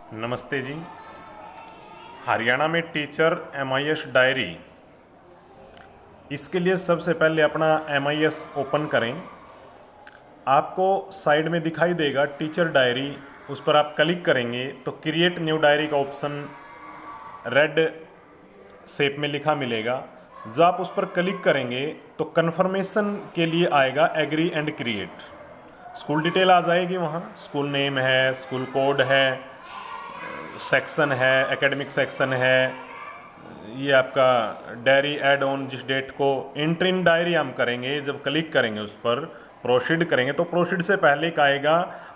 नमस्ते जी। हरियाणा में teacher MIS diary, इसके लिए सबसे पहले अपना MIS ओपन करें। आपको साइड में दिखाई देगा टीचर डायरी, उस पर आप क्लिक करेंगे तो क्रिएट न्यू डायरी का ऑप्शन रेड शेप में लिखा मिलेगा। जब आप उस पर क्लिक करेंगे तो कन्फर्मेशन के लिए आएगा agree and create. School detail आ जाएगी, वहाँ स्कूल नेम है, स्कूल कोड है, सेक्शन है, एकेडमिक सेक्शन है, ये आपका डायरी ऐड ऑन जिस डेट को एंट्री इन डायरी हम करेंगे। जब क्लिक करेंगे उस पर प्रोसीड करेंगे तो प्रोसीड से पहले एक आएगा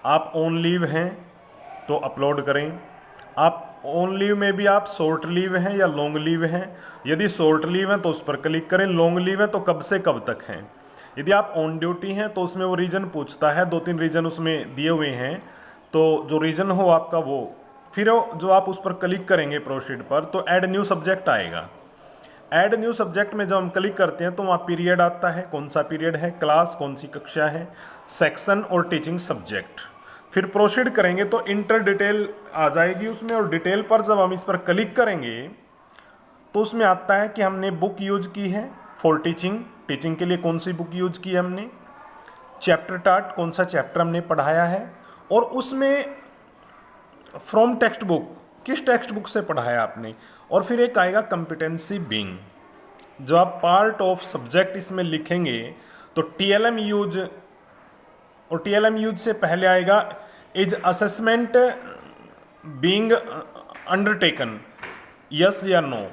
आप ऑन लीव हैं तो अपलोड करें। आप ऑन लीव में भी आप शॉर्ट लीव हैं या लॉन्ग लीव हैं। यदि शॉर्ट लीव हैं तो उस पर क्लिक करें, लॉन्ग लीव है तो कब से कब तक हैं। यदि आप ऑन ड्यूटी हैं तो उसमें वो रीज़न पूछता है, 2-3 रीज़न उसमें दिए हुए हैं, तो जो रीज़न हो आपका वो फिर जो आप उस पर क्लिक करेंगे प्रोसीड पर तो ऐड न्यू सब्जेक्ट आएगा। ऐड न्यू सब्जेक्ट में जब हम क्लिक करते हैं तो वहाँ पीरियड आता है, कौन सा पीरियड है, क्लास कौन सी कक्षा है, सेक्शन और टीचिंग सब्जेक्ट। फिर प्रोसीड करेंगे तो इंटर डिटेल आ जाएगी उसमें, और डिटेल पर जब हम इस पर क्लिक करेंगे तो उसमें आता है कि हमने बुक यूज की है फॉर टीचिंग, टीचिंग के लिए कौन सी बुक यूज की है हमने, चैप्टर टार्ट कौन सा चैप्टर हमने पढ़ाया है, और उसमें फ्रॉम टेक्स्ट बुक किस टेक्स्ट बुक से पढ़ाया आपने। और फिर एक आएगा कॉम्पिटेंसी बीइंग। जो आप पार्ट ऑफ सब्जेक्ट इसमें लिखेंगे तो TLM यूज, और TLM यूज से पहले आएगा is assessment being undertaken, yes या नो,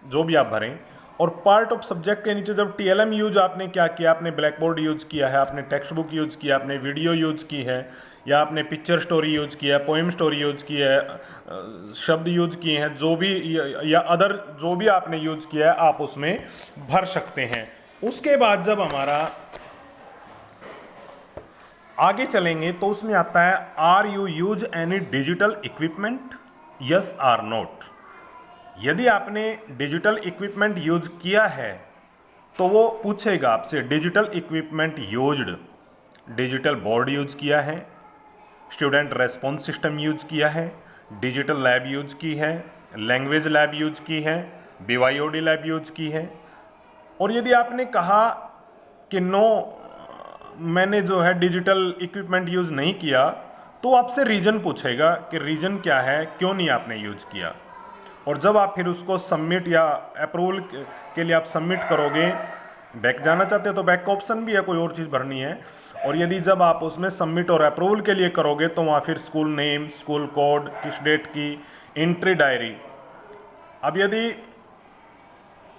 जो भी आप भरें। और पार्ट ऑफ सब्जेक्ट के नीचे जब TLM यूज आपने क्या किया, आपने ब्लैक बोर्ड यूज किया है, आपने टेक्स्ट बुक यूज किया, आपने वीडियो यूज की है, या आपने पिक्चर स्टोरी यूज किया है, पोएम स्टोरी यूज की है, शब्द यूज किए हैं, जो भी या अदर जो भी आपने यूज किया है आप उसमें भर सकते हैं। उसके बाद जब हमारा आगे चलेंगे तो उसमें आता है are you use any digital equipment, yes or not. यदि आपने डिजिटल इक्विपमेंट यूज किया है तो वो पूछेगा आपसे digital equipment used, digital board use किया है, स्टूडेंट रेस्पॉन्स सिस्टम यूज किया है, डिजिटल लैब यूज की है, लैंग्वेज लैब यूज की है, BYOD लैब यूज की है। और यदि आपने कहा कि नो मैंने जो है डिजिटल इक्विपमेंट यूज नहीं किया तो आपसे रीजन पूछेगा कि रीजन क्या है, क्यों नहीं आपने यूज किया। और जब आप फिर उसको सबमिट या अप्रूवल के लिए आप सबमिट करोगे, बैक जाना चाहते हो तो बैक का ऑप्शन भी है, कोई और चीज़ भरनी है। और यदि जब आप उसमें सबमिट और अप्रूवल के लिए करोगे तो वहाँ फिर स्कूल नेम, स्कूल कोड, किस डेट की, एंट्री डायरी। अब यदि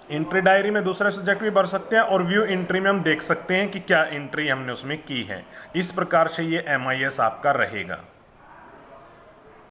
एंट्री डायरी में दूसरे सब्जेक्ट भी भर सकते हैं और व्यू एंट्री में हम देख सकते हैं कि क्या एंट्री हमने उसमें की है। इस प्रकार से ये MIS आपका रहेगा।